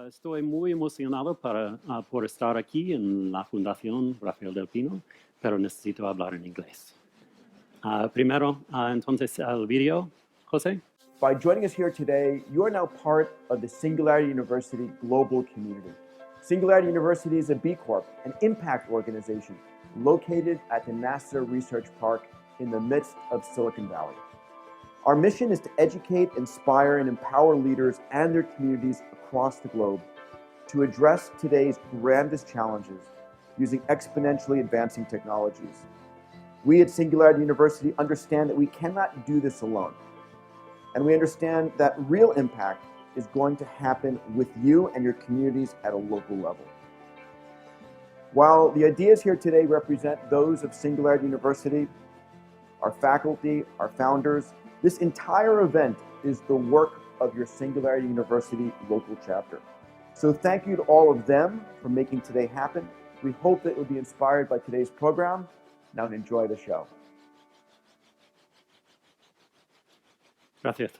Estoy muy emocionado por estar aquí en la Fundación Rafael del Pino, pero necesito hablar en inglés. Primero, entonces, el video, José. By joining us here today, you are now part of the Singularity University global community. Singularity University is a B Corp, an impact organization located at the NASA Research Park in the midst of Silicon Valley. Our mission is to educate, inspire, and empower leaders and their communities across the globe to address today's grandest challenges using exponentially advancing technologies. We at Singularity University understand that we cannot do this alone. And we understand that real impact is going to happen with you and your communities at a local level. While the ideas here today represent those of Singularity University, our faculty, our founders, this entire event is the work of your Singularity University local chapter. So thank you to all of them for making today happen. We hope that you'll be inspired by today's program. Now enjoy the show. Gracias.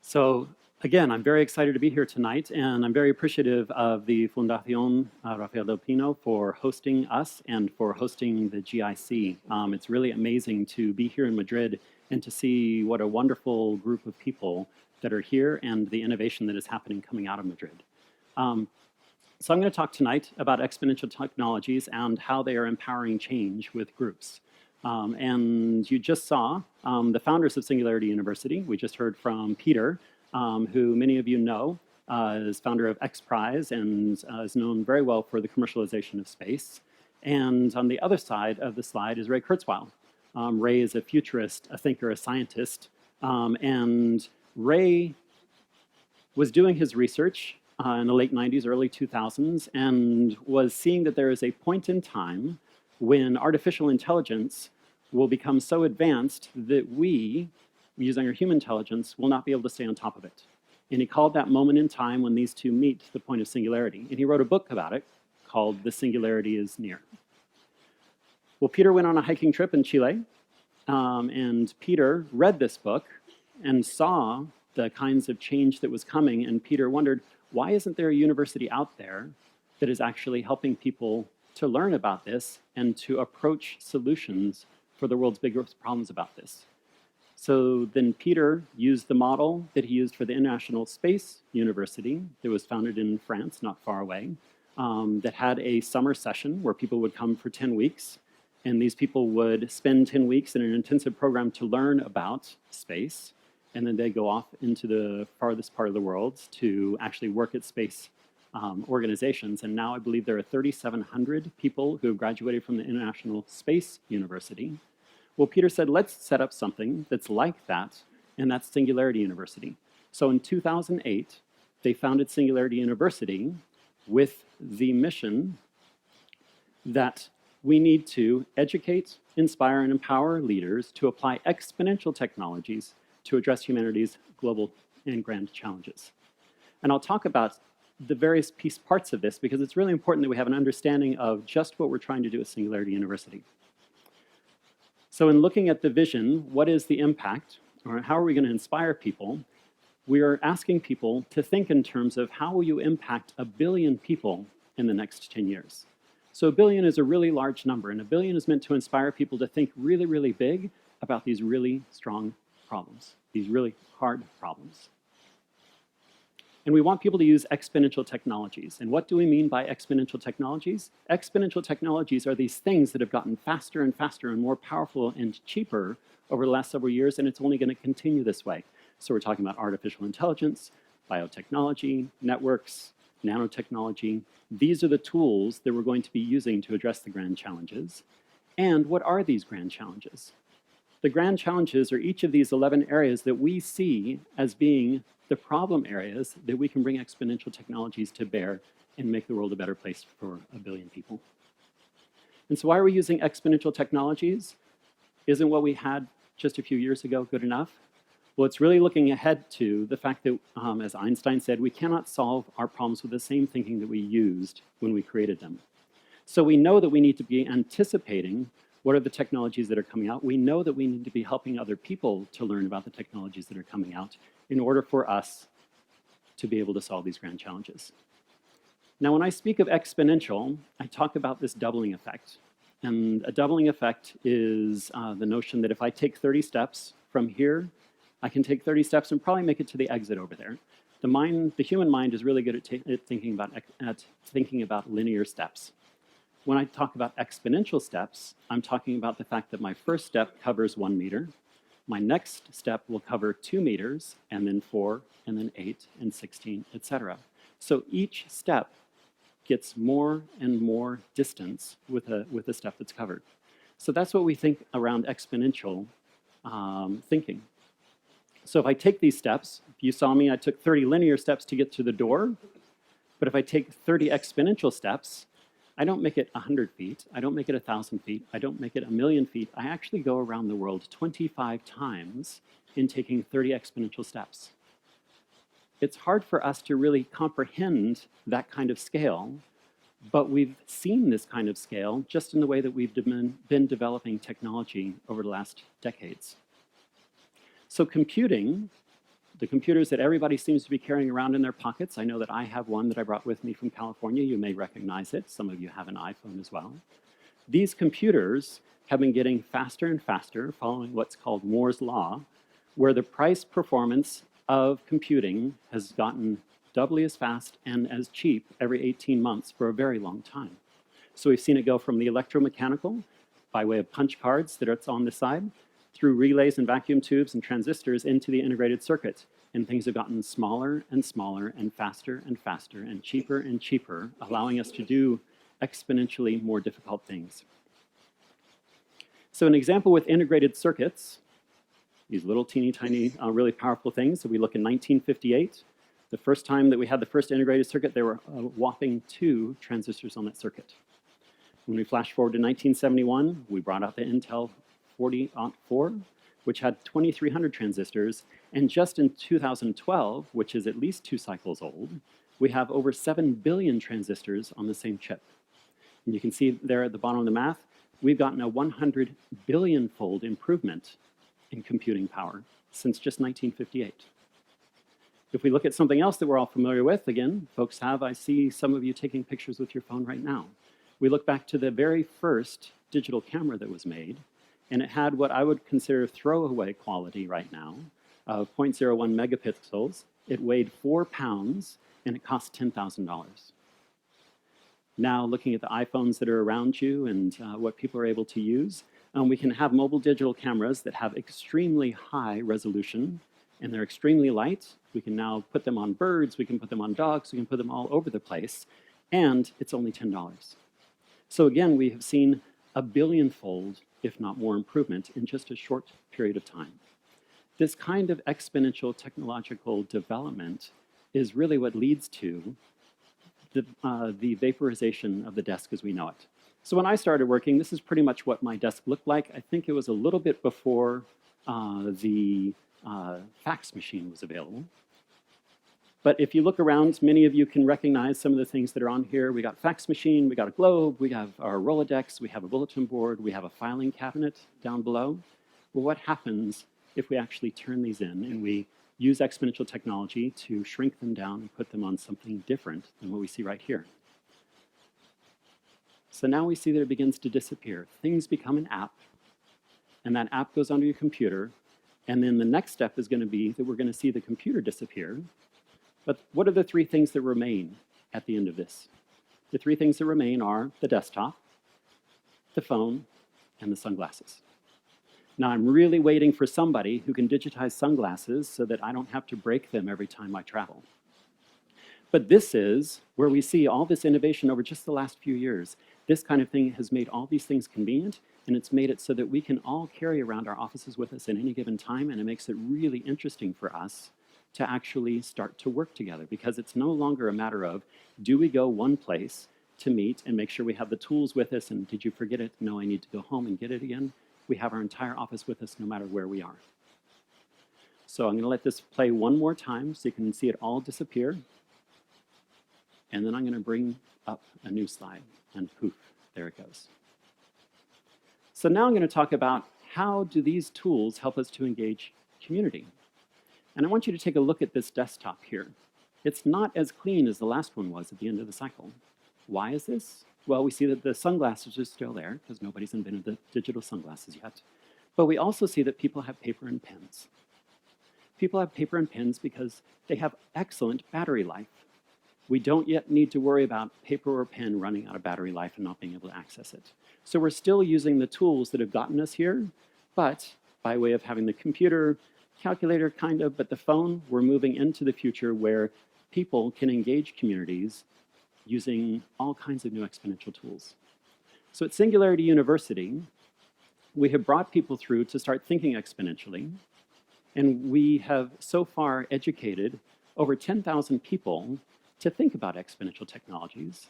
So again, I'm very excited to be here tonight, and I'm very appreciative of the Fundación Rafael del Pino for hosting us and for hosting the GIC. It's really amazing to be here in Madrid and to see what a wonderful group of people that are here and the innovation that is happening coming out of Madrid. So I'm going to talk tonight about exponential technologies and how they are empowering change with groups. And you just saw the founders of Singularity University. We just heard from Peter, who many of you know is founder of XPRIZE and is known very well for the commercialization of space. And on the other side of the slide is Ray Kurzweil. Ray is a futurist, a thinker, a scientist. And Ray was doing his research in the late 90s, early 2000s, and was seeing that there is a point in time when artificial intelligence will become so advanced that we, using our human intelligence, will not be able to stay on top of it. And he called that moment in time when these two meet the point of singularity. And he wrote a book about it called The Singularity is Near. Well, Peter went on a hiking trip in Chile, and Peter read this book and saw the kinds of change that was coming, and Peter wondered, why isn't there a university out there that is actually helping people to learn about this and to approach solutions for the world's biggest problems about this? So then Peter used the model that he used for the International Space University that was founded in France, not far away, that had a summer session where people would come for 10 weeks, and these people would spend 10 weeks in an intensive program to learn about space, and then they go off into the farthest part of the world to actually work at space organizations. And now I believe there are 3,700 people who have graduated from the International Space University. Well, Peter said, let's set up something that's like that, and that's Singularity University. So in 2008, they founded Singularity University with the mission that we need to educate, inspire, and empower leaders to apply exponential technologies to address humanity's global and grand challenges. And I'll talk about the various parts of this because it's really important that we have an understanding of just what we're trying to do at Singularity University. So in looking at the vision, what is the impact, or how are we going to inspire people? We are asking people to think in terms of how will you impact 1 billion people in the next 10 years. So 1 billion is a really large number, and 1 billion is meant to inspire people to think really, really big about these really strong problems, these really hard problems. And we want people to use exponential technologies. And what do we mean by exponential technologies? Exponential technologies are these things that have gotten faster and faster and more powerful and cheaper over the last several years, and it's only going to continue this way. So we're talking about artificial intelligence, biotechnology, networks, nanotechnology. These are the tools that we're going to be using to address the grand challenges. And what are these grand challenges? The grand challenges are each of these 11 areas that we see as being the problem areas that we can bring exponential technologies to bear and make the world a better place for 1 billion people. And so why are we using exponential technologies? Isn't what we had just a few years ago good enough? Well, it's really looking ahead to the fact that, as Einstein said, we cannot solve our problems with the same thinking that we used when we created them. So we know that we need to be anticipating what are the technologies that are coming out. We know that we need to be helping other people to learn about the technologies that are coming out in order for us to be able to solve these grand challenges. Now, when I speak of exponential, I talk about this doubling effect. And a doubling effect is the notion that if I take 30 steps from here, I can take 30 steps and probably make it to the exit over there. The human mind is really good at thinking about linear steps. When I talk about exponential steps, I'm talking about the fact that my first step covers 1 meter, my next step will cover 2 meters, and then 4, and then 8, and 16, etc. So each step gets more and more distance with a step that's covered. So that's what we think around exponential thinking. So if I take these steps, if you saw me, I took 30 linear steps to get to the door, but if I take 30 exponential steps, I don't make it 100 feet, I don't make it 1,000 feet, I don't make it 1,000,000 feet, I actually go around the world 25 times in taking 30 exponential steps. It's hard for us to really comprehend that kind of scale, but we've seen this kind of scale just in the way that we've been developing technology over the last decades. So computing, the computers that everybody seems to be carrying around in their pockets, I know that I have one that I brought with me from California. You may recognize it. Some of you have an iPhone as well. These computers have been getting faster and faster, following what's called Moore's Law, where the price performance of computing has gotten doubly as fast and as cheap every 18 months for a very long time. So we've seen it go from the electromechanical, by way of punch cards that are on the side, through relays and vacuum tubes and transistors into the integrated circuit. And things have gotten smaller and smaller and faster and cheaper, allowing us to do exponentially more difficult things. So an example with integrated circuits, these little teeny tiny, really powerful things. So we look in 1958, the first time that we had the first integrated circuit, there were a whopping 2 transistors on that circuit. When we flash forward to 1971, we brought out the Intel 4004, which had 2,300 transistors. And just in 2012, which is at least 2 cycles old, we have over 7 billion transistors on the same chip. And you can see there at the bottom of the math, we've gotten a 100 billion-fold improvement in computing power since just 1958. If we look at something else that we're all familiar with, again, folks I see some of you taking pictures with your phone right now. We look back to the very first digital camera that was made, and it had what I would consider throwaway quality right now of 0.01 megapixels. It weighed 4 pounds, and it cost $10,000. Now, looking at the iPhones that are around you and what people are able to use, we can have mobile digital cameras that have extremely high resolution, and they're extremely light. We can now put them on birds, we can put them on dogs, we can put them all over the place, and it's only $10. So again, we have seen a billion-fold, if not more, improvement in just a short period of time. This kind of exponential technological development is really what leads to the vaporization of the desk as we know it. So when I started working, this is pretty much what my desk looked like. I think it was a little bit before the fax machine was available. But if you look around, many of you can recognize some of the things that are on here. We got fax machine, we got a globe, we have our Rolodex, we have a bulletin board, we have a filing cabinet down below. Well, what happens if we actually turn these in and we use exponential technology to shrink them down and put them on something different than what we see right here? So now we see that it begins to disappear. Things become an app, and that app goes onto your computer, and then the next step is going to be that we're going to see the computer disappear. But what are the 3 things that remain at the end of this? The 3 things that remain are the desktop, the phone, and the sunglasses. Now, I'm really waiting for somebody who can digitize sunglasses so that I don't have to break them every time I travel. But this is where we see all this innovation over just the last few years. This kind of thing has made all these things convenient, and it's made it so that we can all carry around our offices with us at any given time, and it makes it really interesting for us to actually start to work together, because it's no longer a matter of, do we go one place to meet and make sure we have the tools with us, and did you forget it? No, I need to go home and get it again. We have our entire office with us no matter where we are. So I'm going to let this play one more time so you can see it all disappear. And then I'm going to bring up a new slide, and poof, there it goes. So now I'm going to talk about how do these tools help us to engage community. And I want you to take a look at this desktop here. It's not as clean as the last one was at the end of the cycle. Why is this? Well, we see that the sunglasses are still there because nobody's invented the digital sunglasses yet. But we also see that people have paper and pens. People have paper and pens because they have excellent battery life. We don't yet need to worry about paper or pen running out of battery life and not being able to access it. So we're still using the tools that have gotten us here, but by way of having the computer, calculator kind of, but the phone, we're moving into the future where people can engage communities using all kinds of new exponential tools. So at Singularity University, we have brought people through to start thinking exponentially, and we have so far educated over 10,000 people to think about exponential technologies,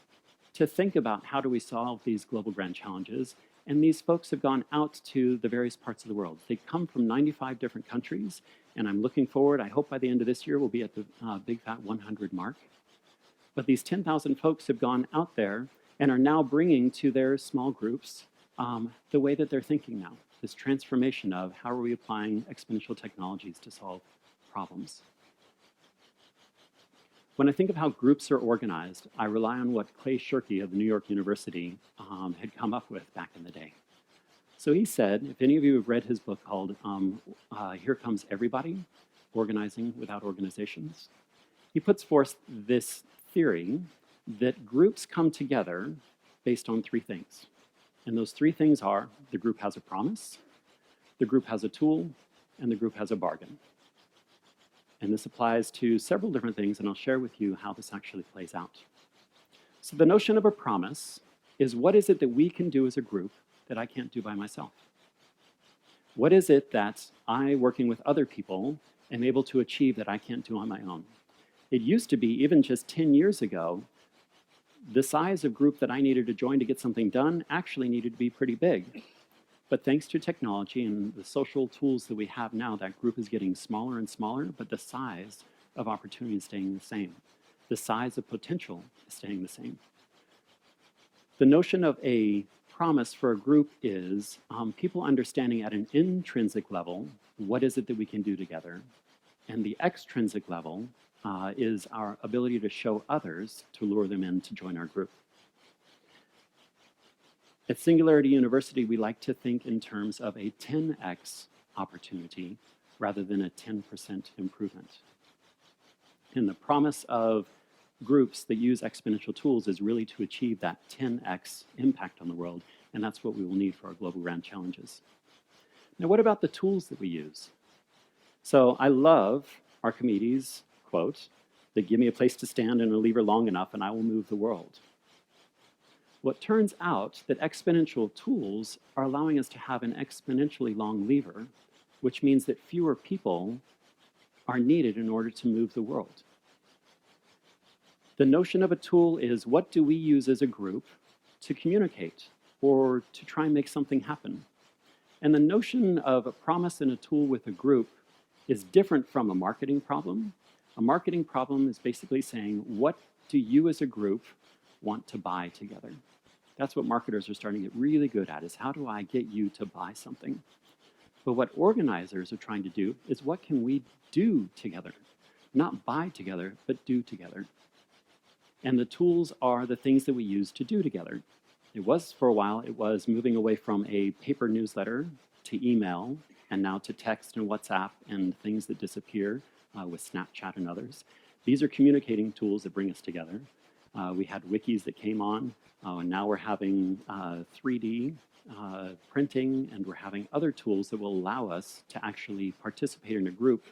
to think about how do we solve these global grand challenges. And these folks have gone out to the various parts of the world. They come from 95 different countries, and I'm looking forward, I hope by the end of this year we'll be at the big fat 100 mark. But these 10,000 folks have gone out there and are now bringing to their small groups the way that they're thinking now, this transformation of how are we applying exponential technologies to solve problems. When I think of how groups are organized, I rely on what Clay Shirky of the New York University had come up with back in the day. So he said, if any of you have read his book called Here Comes Everybody, Organizing Without Organizations, he puts forth this theory that groups come together based on three things. And those three things are the group has a promise, the group has a tool, and the group has a bargain. And this applies to several different things, and I'll share with you how this actually plays out. So the notion of a promise is what is it that we can do as a group that I can't do by myself? What is it that I, working with other people, am able to achieve that I can't do on my own? It used to be, even just 10 years ago, the size of group that I needed to join to get something done actually needed to be pretty big. But thanks to technology and the social tools that we have now, that group is getting smaller and smaller, but the size of opportunity is staying the same. The size of potential is staying the same. The notion of a promise for a group is people understanding at an intrinsic level, what is it that we can do together? And the extrinsic level is our ability to show others to lure them in to join our group. At Singularity University, we like to think in terms of a 10x opportunity rather than a 10% improvement. And the promise of groups that use exponential tools is really to achieve that 10x impact on the world, and that's what we will need for our global grand challenges. Now, what about the tools that we use? So I love Archimedes' quote that give me a place to stand and a lever long enough and I will move the world. Well, it turns out that exponential tools are allowing us to have an exponentially long lever, which means that fewer people are needed in order to move the world. The notion of a tool is what do we use as a group to communicate or to try and make something happen? And the notion of a promise and a tool with a group is different from a marketing problem. A marketing problem is basically saying, what do you as a group want to buy together? That's what marketers are starting to get really good at, is how do I get you to buy something? But what organizers are trying to do is what can we do together? Not buy together, but do together. And the tools are the things that we use to do together. It was, for a while, it was moving away from a paper newsletter to email, and now to text and WhatsApp and things that disappear with Snapchat and others. These are communicating tools that bring us together. We had wikis that came on, and now we're having 3D printing, and we're having other tools that will allow us to actually participate in a group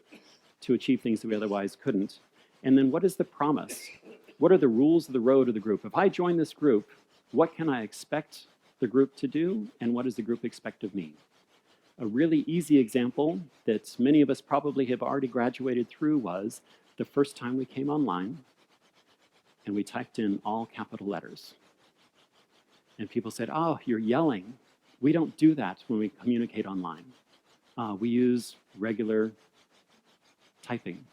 to achieve things that we otherwise couldn't. And then what is the promise? What are the rules of the road of the group? If I join this group, what can I expect the group to do, and what does the group expect of me? A really easy example that many of us probably have already graduated through was the first time we came online, and we typed in all capital letters. And people said, oh, you're yelling. We don't do that when we communicate online. We use regular typing.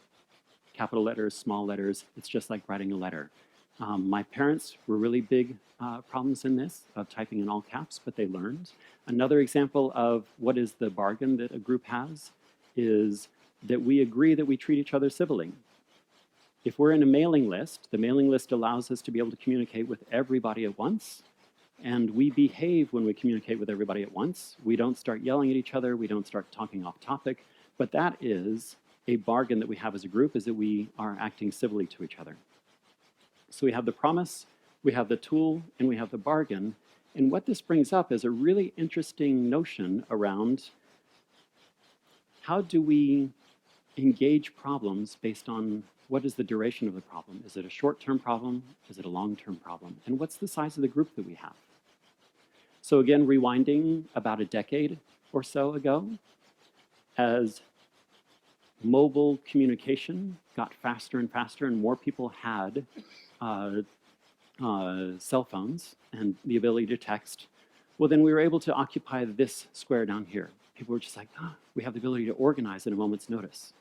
Capital letters, small letters, it's just like writing a letter. My parents were really big problems in this, of typing in all caps, but they learned. Another example of what is the bargain that a group has is that we agree that we treat each other civilly. If we're in a mailing list, the mailing list allows us to be able to communicate with everybody at once. And we behave when we communicate with everybody at once. We don't start yelling at each other. We don't start talking off topic. But that is a bargain that we have as a group, is that we are acting civilly to each other. So we have the promise, we have the tool, and we have the bargain. And what this brings up is a really interesting notion around how do we engage problems based on what is the duration of the problem? Is it a short-term problem? Is it a long-term problem? And what's the size of the group that we have? So again, rewinding about a decade or so ago, as mobile communication got faster and faster and more people had cell phones and the ability to text, well, then we were able to occupy this square down here. People were just like, oh, we have the ability to organize at a moment's notice.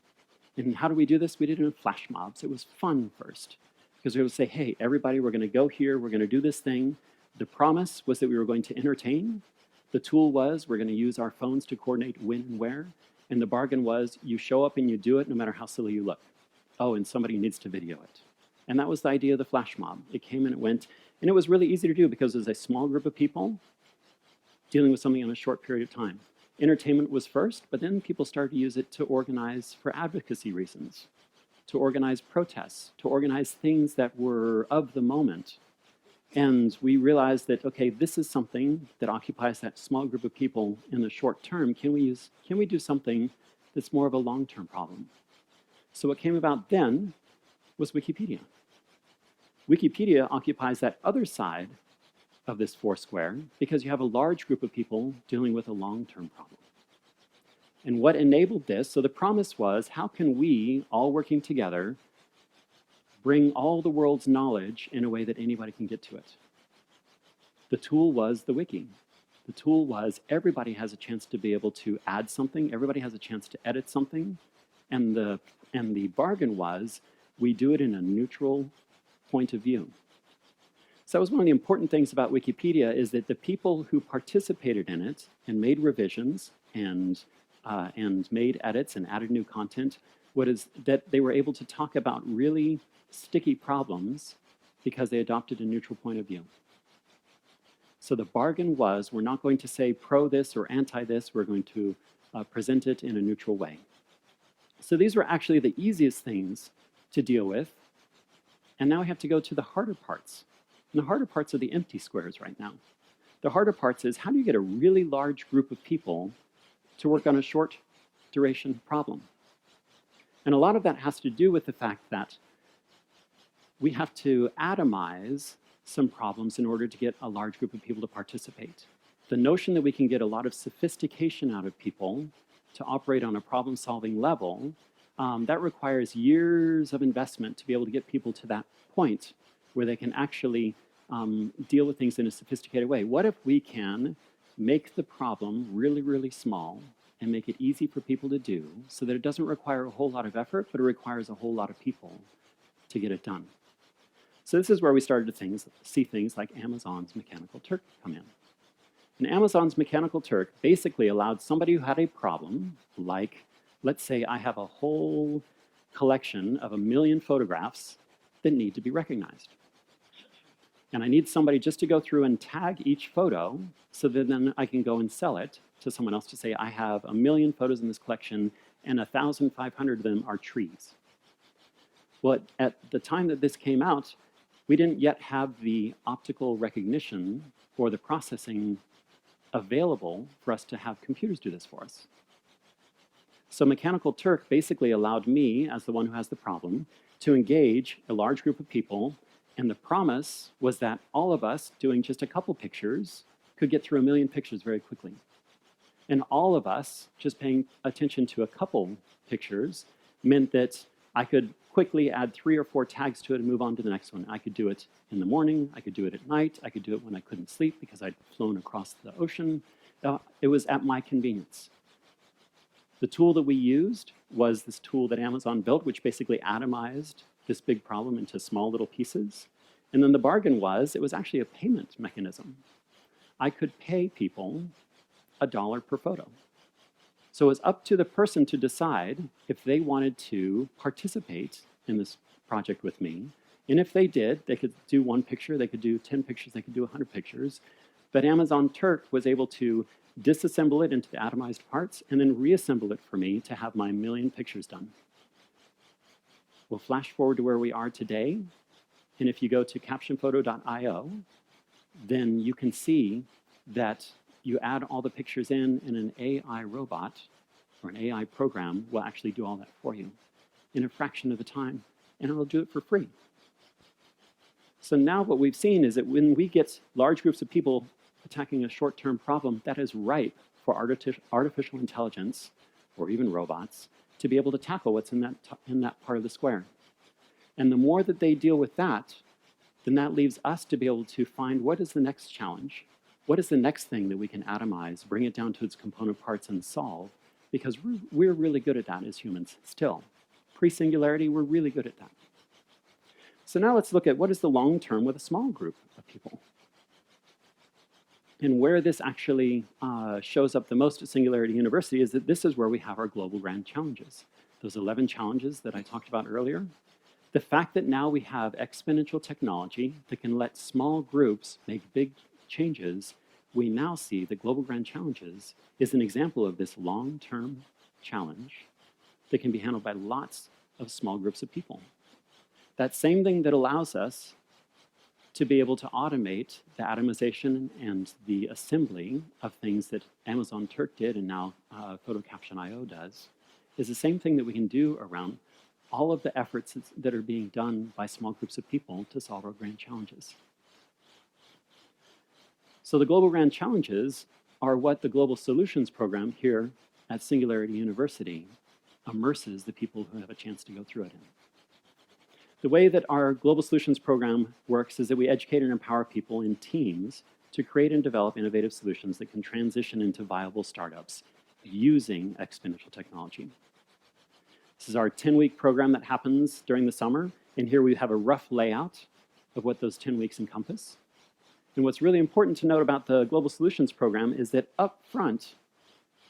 And how do we do this? We did it in flash mobs. It was fun first, because we would say, hey, everybody, we're going to go here. We're going to do this thing. The promise was that we were going to entertain. The tool was we're going to use our phones to coordinate when and where. And the bargain was you show up and you do it no matter how silly you look. Oh, and somebody needs to video it. And that was the idea of the flash mob. It came and it went. And it was really easy to do because it was a small group of people dealing with something in a short period of time. Entertainment was first, but then people started to use it to organize for advocacy reasons, to organize protests, to organize things that were of the moment. And we realized that, okay, this is something that occupies that small group of people in the short term. Can we do something that's more of a long-term problem? So what came about then was Wikipedia. Wikipedia occupies that other side of this foursquare because you have a large group of people dealing with a long-term problem. And what enabled this, so the promise was, how can we, all working together, bring all the world's knowledge in a way that anybody can get to it? The tool was the wiki. The tool was everybody has a chance to be able to add something, everybody has a chance to edit something, and the bargain was we do it in a neutral point of view. So that was one of the important things about Wikipedia, is that the people who participated in it and made revisions and made edits and added new content, that they were able to talk about really sticky problems because they adopted a neutral point of view. So the bargain was, we're not going to say pro this or anti this, we're going to present it in a neutral way. So these were actually the easiest things to deal with. And now we have to go to the harder parts. And the harder parts are the empty squares right now. The harder parts is, how do you get a really large group of people to work on a short duration problem? And a lot of that has to do with the fact that we have to atomize some problems in order to get a large group of people to participate. The notion that we can get a lot of sophistication out of people to operate on a problem-solving level, that requires years of investment to be able to get people to that point where they can actually deal with things in a sophisticated way. What if we can make the problem really, really small and make it easy for people to do so that it doesn't require a whole lot of effort, but it requires a whole lot of people to get it done? So this is where we started to see things like Amazon's Mechanical Turk come in. And Amazon's Mechanical Turk basically allowed somebody who had a problem, like, let's say I have a whole collection of 1 million photographs that need to be recognized. And I need somebody just to go through and tag each photo so that then I can go and sell it to someone else to say, I have 1 million photos in this collection and 1,500 of them are trees. Well, at the time that this came out, we didn't yet have the optical recognition or the processing available for us to have computers do this for us. So Mechanical Turk basically allowed me, as the one who has the problem, to engage a large group of people, and the promise was that all of us doing just a couple pictures could get through 1 million pictures very quickly. And all of us just paying attention to a couple pictures meant that I could quickly add 3 or 4 tags to it and move on to the next one. I could do it in the morning, I could do it at night, I could do it when I couldn't sleep because I'd flown across the ocean. It was at my convenience. The tool that we used was this tool that Amazon built, which basically atomized this big problem into small little pieces. And then the bargain was, it was actually a payment mechanism. I could pay people $1 per photo. So it was up to the person to decide if they wanted to participate in this project with me. And if they did, they could do 1 picture, they could do 10 pictures, they could do 100 pictures. But Amazon Turk was able to disassemble it into the atomized parts and then reassemble it for me to have my 1,000,000 pictures done. We'll flash forward to where we are today. And if you go to captionphoto.io, then you can see that you add all the pictures in, and an AI robot or an AI program will actually do all that for you in a fraction of the time, and it'll do it for free. So now what we've seen is that when we get large groups of people attacking a short-term problem, that is ripe for artificial intelligence, or even robots, to be able to tackle what's in that part of the square. And the more that they deal with that, then that leaves us to be able to find what is the next challenge, what is the next thing that we can atomize, bring it down to its component parts and solve, because we're really good at that as humans still. Pre-singularity, we're really good at that. So now let's look at what is the long term with a small group of people. And where this actually shows up the most at Singularity University is that this is where we have our global grand challenges. Those 11 challenges that I talked about earlier. The fact that now we have exponential technology that can let small groups make big changes, we now see the global grand challenges is an example of this long-term challenge that can be handled by lots of small groups of people. That same thing that allows us to be able to automate the atomization and the assembly of things that Amazon Turk did and now PhotoCaption.io does, is the same thing that we can do around all of the efforts that are being done by small groups of people to solve our grand challenges. So the global grand challenges are what the Global Solutions program here at Singularity University immerses the people who have a chance to go through it in. The way that our Global Solutions program works is that we educate and empower people in teams to create and develop innovative solutions that can transition into viable startups using exponential technology. This is our 10-week program that happens during the summer, and here we have a rough layout of what those 10 weeks encompass. And what's really important to note about the Global Solutions program is that up front,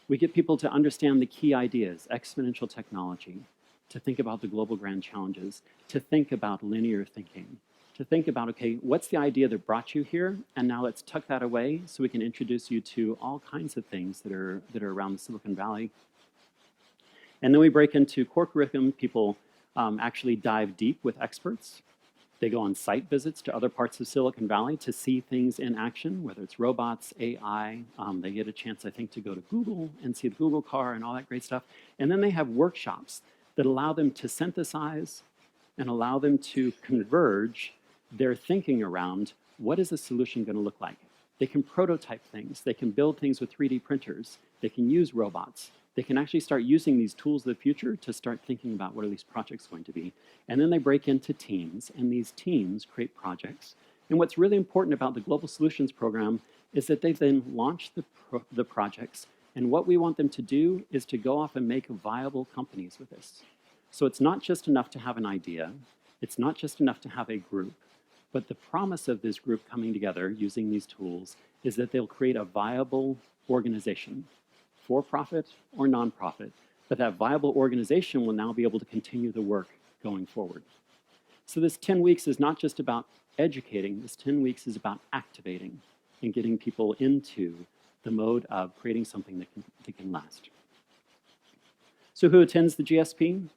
we get people to understand the key ideas, exponential technology, to think about the global grand challenges, to think about linear thinking, to think about, okay, what's the idea that brought you here? And now let's tuck that away so we can introduce you to all kinds of things that are around the Silicon Valley. And then we break into core curriculum. People actually dive deep with experts. They go on site visits to other parts of Silicon Valley to see things in action, whether it's robots, AI. They get a chance, I think, to go to Google and see the Google car and all that great stuff. And then they have workshops that allow them to synthesize and allow them to converge their thinking around what is a solution going to look like. They can prototype things. They can build things with 3D printers. They can use robots. They can actually start using these tools of the future to start thinking about what are these projects going to be. And then they break into teams, and these teams create projects. And what's really important about the Global Solutions program is that they then launch the projects, and what we want them to do is to go off and make viable companies with this. So it's not just enough to have an idea. It's not just enough to have a group. But the promise of this group coming together using these tools is that they'll create a viable organization, for-profit or non-profit, but that viable organization will now be able to continue the work going forward. So this 10 weeks is not just about educating, this 10 weeks is about activating and getting people into the mode of creating something that can last. So who attends the GSP?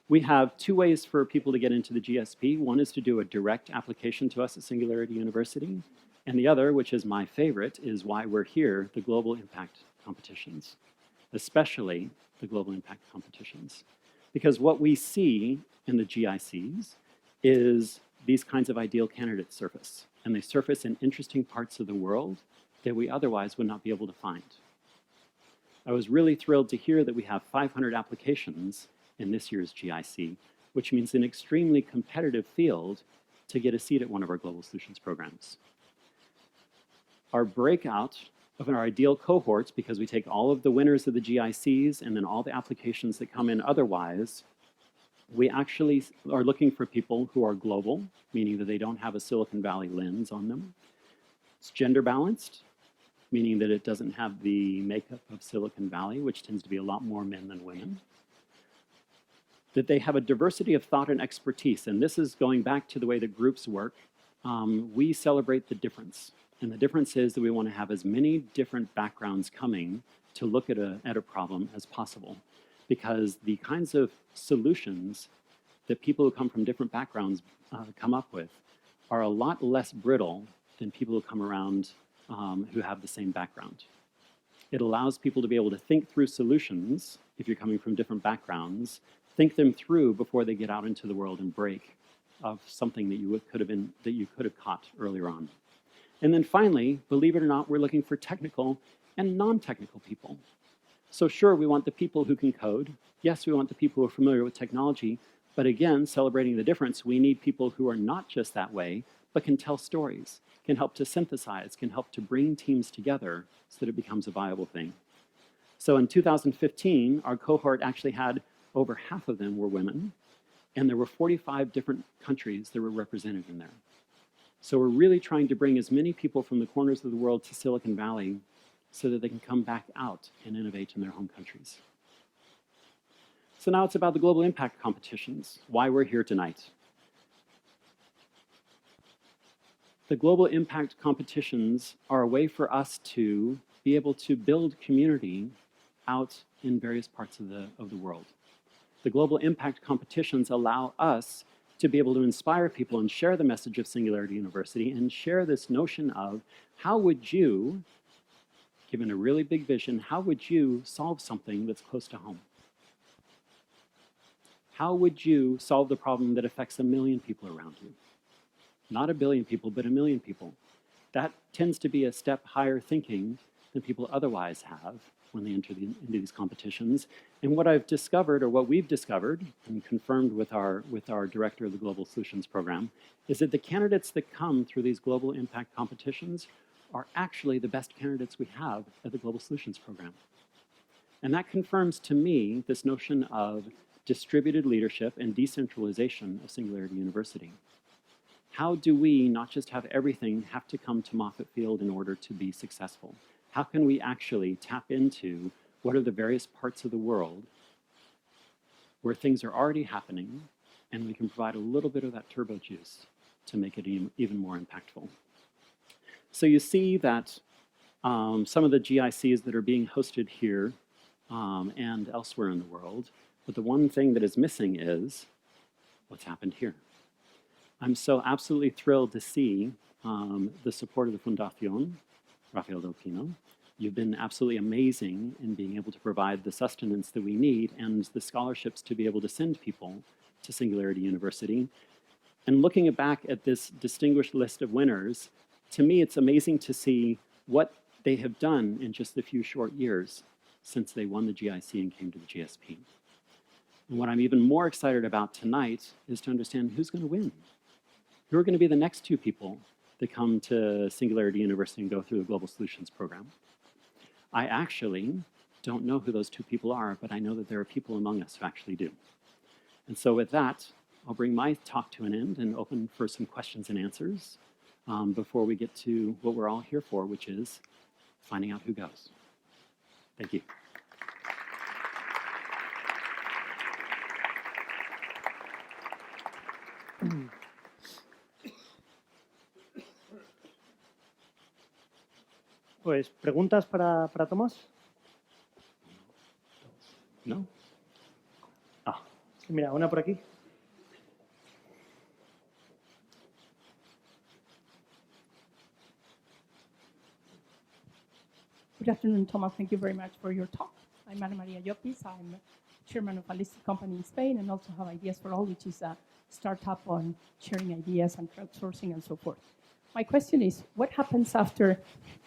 We have 2 ways for people to get into the GSP. One is to do a direct application to us at Singularity University, and the other, which is my favorite, is why we're here, the Global Impact Competitions, especially the Global Impact Competitions. Because what we see in the GICs is these kinds of ideal candidates surface, and they surface in interesting parts of the world that we otherwise would not be able to find. I was really thrilled to hear that we have 500 applications in this year's GIC, which means an extremely competitive field to get a seat at one of our Global Solutions programs. Our breakout of our ideal cohorts, because we take all of the winners of the GICs and then all the applications that come in otherwise, we actually are looking for people who are global, meaning that they don't have a Silicon Valley lens on them. It's gender balanced, meaning that it doesn't have the makeup of Silicon Valley, which tends to be a lot more men than women. that they have a diversity of thought and expertise. And this is going back to the way that groups work. We celebrate the difference. And the difference is that we want to have as many different backgrounds coming to look at a problem as possible. Because the kinds of solutions that people who come from different backgrounds come up with are a lot less brittle than people who come around who have the same background. It allows people to be able to think through solutions, if you're coming from different backgrounds, think them through before they get out into the world and break of something that you could have caught earlier on. And then finally, believe it or not, we're looking for technical and non-technical people. So sure, we want the people who can code. Yes, we want the people who are familiar with technology. But again, celebrating the difference, we need people who are not just that way, but can tell stories, can help to synthesize, can help to bring teams together so that it becomes a viable thing. So in 2015, our cohort actually had over half of them were women, and there were 45 different countries that were represented in there. So we're really trying to bring as many people from the corners of the world to Silicon Valley so that they can come back out and innovate in their home countries. So now it's about the global impact competitions, why we're here tonight. The global impact competitions are a way for us to be able to build community out in various parts of the world. The global impact competitions allow us to be able to inspire people and share the message of Singularity University and share this notion of how would you, given a really big vision, how would you solve something that's close to home? How would you solve the problem that affects 1 million people around you? Not 1 billion people, but 1 million people. That tends to be a step higher thinking than people otherwise have when they enter into these competitions. And what I've discovered, or what we've discovered, and confirmed with our director of the Global Solutions Program, is that the candidates that come through these global impact competitions are actually the best candidates we have at the Global Solutions Program. And that confirms to me this notion of distributed leadership and decentralization of Singularity University. How do we not just have everything have to come to Moffett Field in order to be successful? How can we actually tap into what are the various parts of the world where things are already happening, and we can provide a little bit of that turbo juice to make it even more impactful? So you see that some of the GICs that are being hosted here and elsewhere in the world, but the one thing that is missing is what's happened here. I'm so absolutely thrilled to see the support of the Fundación Rafael del Pino. You've been absolutely amazing in being able to provide the sustenance that we need and the scholarships to be able to send people to Singularity University. And looking back at this distinguished list of winners, to me it's amazing to see what they have done in just a few short years since they won the GIC and came to the GSP. And what I'm even more excited about tonight is to understand who's going to win. Who are going to be the next 2 people that come to Singularity University and go through the Global Solutions Program? I actually don't know who those 2 people are, but I know that there are people among us who actually do. And so with that, I'll bring my talk to an end and open for some questions and answers before we get to what we're all here for, which is finding out who goes. Thank you. Pues, ¿preguntas para Tomás? No? Ah. Mira, una por aquí. Good afternoon, Thomas. Thank you very much for your talk. I'm Ana Maria Llopis. I'm chairman of a listed company in Spain and also have Ideas for All, which is a startup on sharing ideas and crowdsourcing and so forth. My question is, what happens after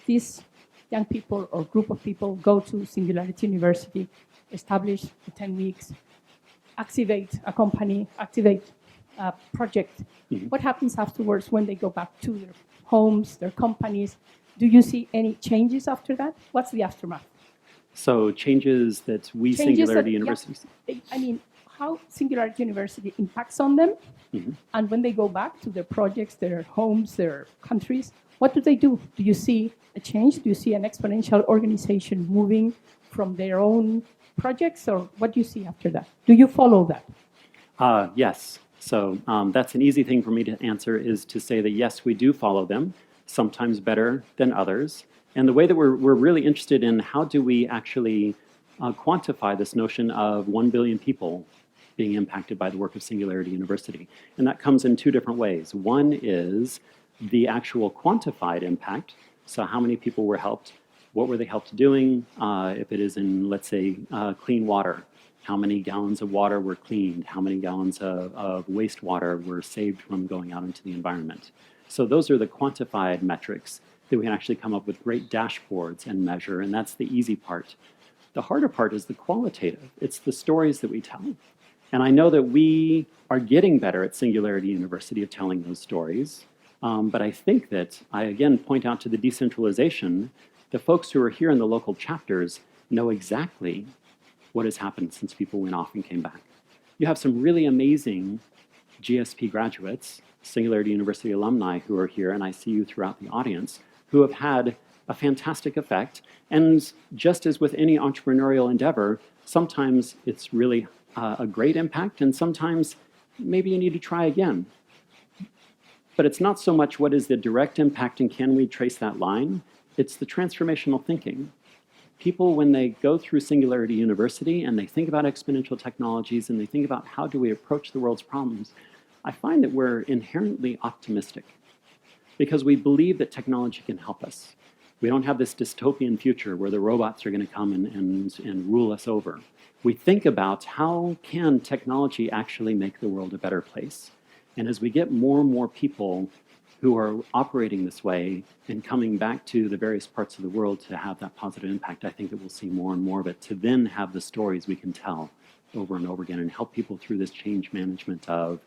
these young people or group of people go to Singularity University, establish for 10 weeks, activate a company, activate a project? Mm-hmm. What happens afterwards when they go back to their homes, their companies? Do you see any changes after that? What's the aftermath? So changes that Singularity University... Yeah, I mean, how Singularity University impacts on them, mm-hmm. and when they go back to their projects, their homes, their countries, what do they do? Do you see a change? Do you see an exponential organization moving from their own projects, or what do you see after that? Do you follow that? Yes. So that's an easy thing for me to answer, is to say that yes, we do follow them, sometimes better than others. And the way that we're really interested in how do we actually quantify this notion of 1 billion people being impacted by the work of Singularity University. And that comes in two different ways. One is the actual quantified impact. So how many people were helped? What were they helped doing? If it is in, let's say, clean water, how many gallons of water were cleaned? How many gallons of wastewater were saved from going out into the environment? So those are the quantified metrics that we can actually come up with great dashboards and measure, and that's the easy part. The harder part is the qualitative. It's the stories that we tell. And I know that we are getting better at Singularity University of telling those stories, but I think that I again point out to the decentralization. The folks who are here in the local chapters know exactly what has happened since people went off and came back. You have some really amazing GSP graduates, Singularity University alumni who are here, and I see you throughout the audience, who have had a fantastic effect. And just as with any entrepreneurial endeavor, sometimes it's really a great impact, and sometimes maybe you need to try again. But it's not so much what is the direct impact and can we trace that line, it's the transformational thinking. People, when they go through Singularity University and they think about exponential technologies and they think about how do we approach the world's problems, I find that we're inherently optimistic because we believe that technology can help us. We don't have this dystopian future where the robots are going to come and rule us over. We think about how can technology actually make the world a better place. And as we get more and more people who are operating this way and coming back to the various parts of the world to have that positive impact, I think that we'll see more and more of it, to then have the stories we can tell over and over again and help people through this change management of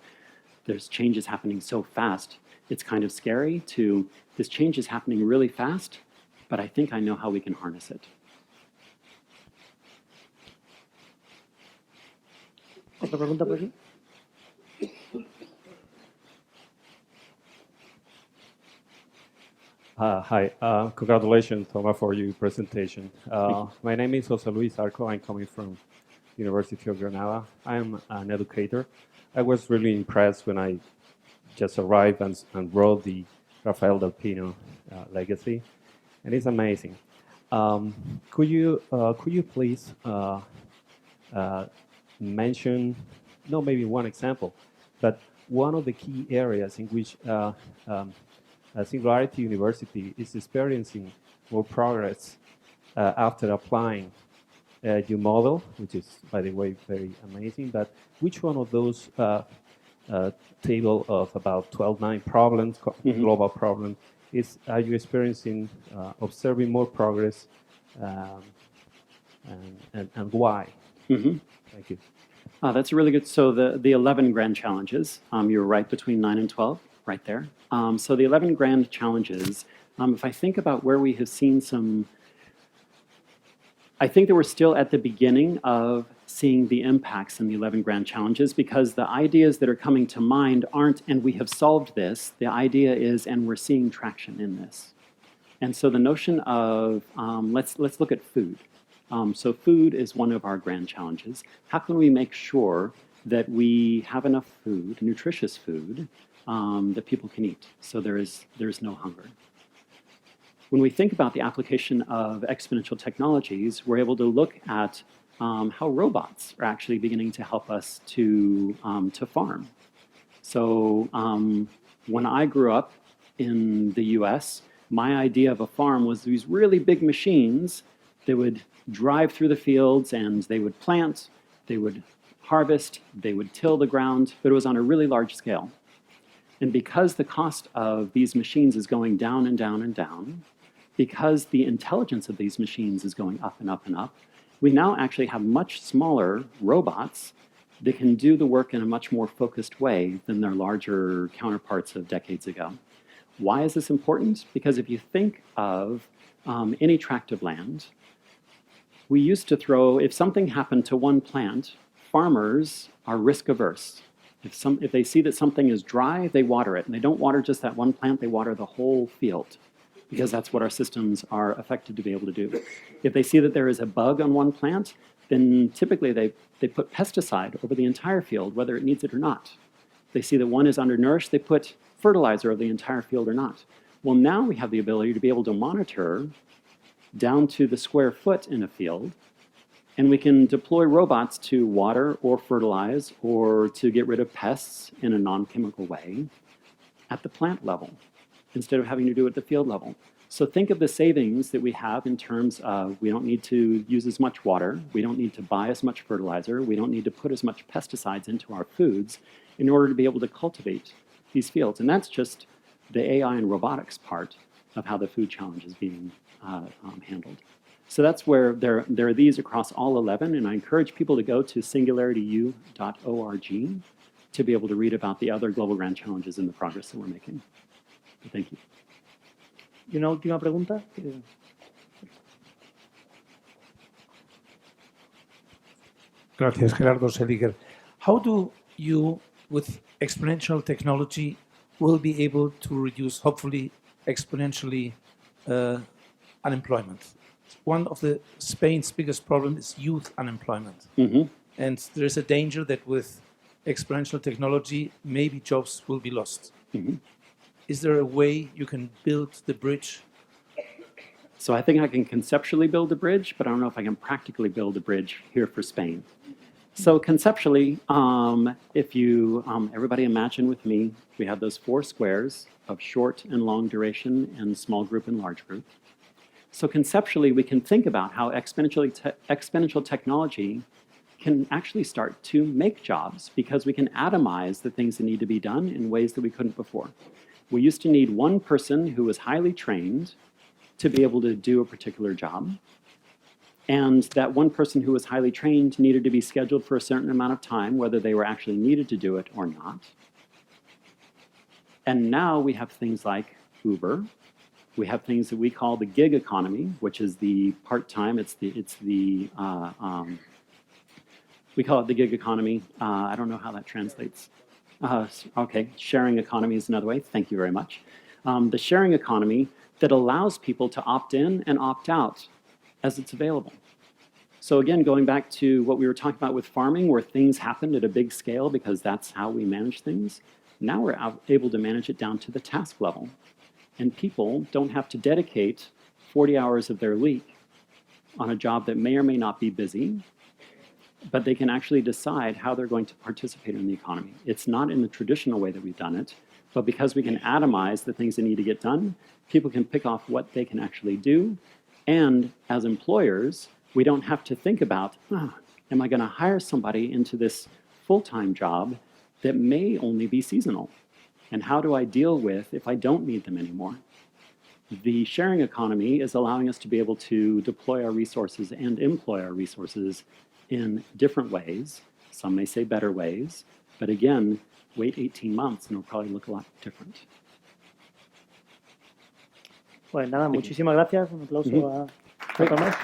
there's changes happening so fast, it's kind of scary, to this change is happening really fast, but I think I know how we can harness it. ¿Otra pregunta por aquí? Hi, congratulations, Thomas, for your presentation. My name is Jose Luis Arco. I'm coming from University of Granada. I'm an educator. I was really impressed when I just arrived and wrote the Rafael del Pino legacy, and it's amazing. Could you please mention, no, maybe one example, but one of the key areas in which Singularity University is experiencing more progress after applying your model, which is, by the way, very amazing. But which one of those table of about 12 problems, global problems, are you experiencing, observing more progress, and why? Thank you. That's really good. So the 11 grand challenges, you were right, between 9 and 12, right there. So the 11 grand challenges, if I think about where we have seen some, I think that we're still at the beginning of seeing the impacts in the 11 grand challenges, because the ideas that are coming to mind aren't, and we have solved this. The idea is, and we're seeing traction in this. And so the notion of, let's look at food. So food is one of our grand challenges. How can we make sure that we have enough food, nutritious food, that people can eat, so there's no hunger? When we think about the application of exponential technologies, we're able to look at how robots are actually beginning to help us to farm. So when I grew up in the US, my idea of a farm was these really big machines that would drive through the fields and they would plant, they would harvest, they would till the ground, but it was on a really large scale. And because the cost of these machines is going down and down and down, because the intelligence of these machines is going up and up and up, we now actually have much smaller robots that can do the work in a much more focused way than their larger counterparts of decades ago. Why is this important? Because if you think of any tract of land, we used to throw, if something happened to one plant, farmers are risk averse. If they see that something is dry, they water it. And they don't water just that one plant, they water the whole field, because that's what our systems are affected to be able to do. If they see that there is a bug on one plant, then typically they put pesticide over the entire field, whether it needs it or not. They see that one is undernourished, they put fertilizer over the entire field or not. Well, now we have the ability to be able to monitor down to the square foot in a field, and we can deploy robots to water or fertilize or to get rid of pests in a non-chemical way at the plant level instead of having to do it at the field level. So think of the savings that we have in terms of we don't need to use as much water, we don't need to buy as much fertilizer, we don't need to put as much pesticides into our foods in order to be able to cultivate these fields. And that's just the AI and robotics part of how the food challenge is being handled. So that's where there are these across all 11, and I encourage people to go to singularityU.org to be able to read about the other global grand challenges and the progress that we're making. Thank you. Y una última pregunta. Gracias, Gerardo Seliger. How do you, with exponential technology, will be able to reduce, hopefully, exponentially unemployment? One of Spain's biggest problems is youth unemployment. Mm-hmm. And there is a danger that with exponential technology, maybe jobs will be lost. Mm-hmm. Is there a way you can build the bridge? So I think I can conceptually build a bridge, but I don't know if I can practically build a bridge here for Spain. So conceptually, if you, everybody imagine with me, we have those 4 squares of short and long duration and small group and large group. So conceptually, we can think about how exponential technology can actually start to make jobs because we can atomize the things that need to be done in ways that we couldn't before. We used to need one person who was highly trained to be able to do a particular job. And that one person who was highly trained needed to be scheduled for a certain amount of time, whether they were actually needed to do it or not. And now we have things like Uber. We have things that we call the gig economy, which is the part-time. We call it the gig economy. I don't know how that translates. Okay, sharing economy is another way. Thank you very much. The sharing economy that allows people to opt in and opt out as it's available. So again, going back to what we were talking about with farming, where things happened at a big scale because that's how we manage things, now we're able to manage it down to the task level. And people don't have to dedicate 40 hours of their week on a job that may or may not be busy, but they can actually decide how they're going to participate in the economy. It's not in the traditional way that we've done it, but because we can atomize the things that need to get done, people can pick off what they can actually do. And as employers, we don't have to think about, am I going to hire somebody into this full-time job that may only be seasonal? And how do I deal with if I don't need them anymore? The sharing economy is allowing us to be able to deploy our resources and employ our resources in different ways. Some may say better ways, but again, wait 18 months and it'll probably look a lot different. Pues nada, muchísimas gracias. Un aplauso a Thomas.